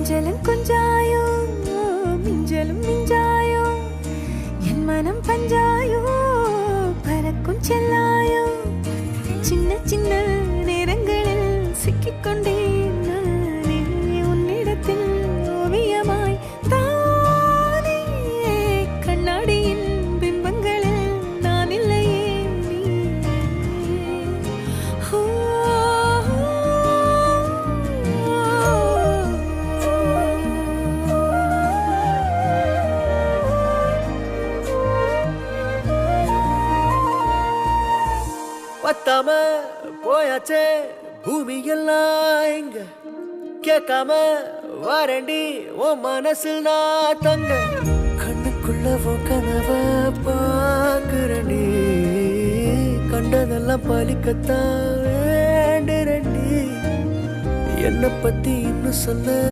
கொஞ்சலும் கொஞ்சாயோ மிஞ்சலும் மிஞ்சாயோ என் மனம் பஞ்சாயோ பறக்கும் செல்லாயோ சின்ன சின்ன நேரங்களில் சிக்கிக்கொண்டேன் நானே உன்னிடத்தில் ஓவியமாய் தானே கண்ணாடியின் பிம்பங்களில் நான் இல்லையே நீ பத்தாம போயாச்சே பூமி எல்லாம் இங்க கேட்காம வாரண்டி உன் மனசில் நான் தங்க கண்ணுக்குள்ள உன் கனவ பாக்குறண்டி கண்டதெல்லாம் பலிக்கத்தான் வேண்டுறண்டி என்னை பத்தி இன்னும் சொல்ல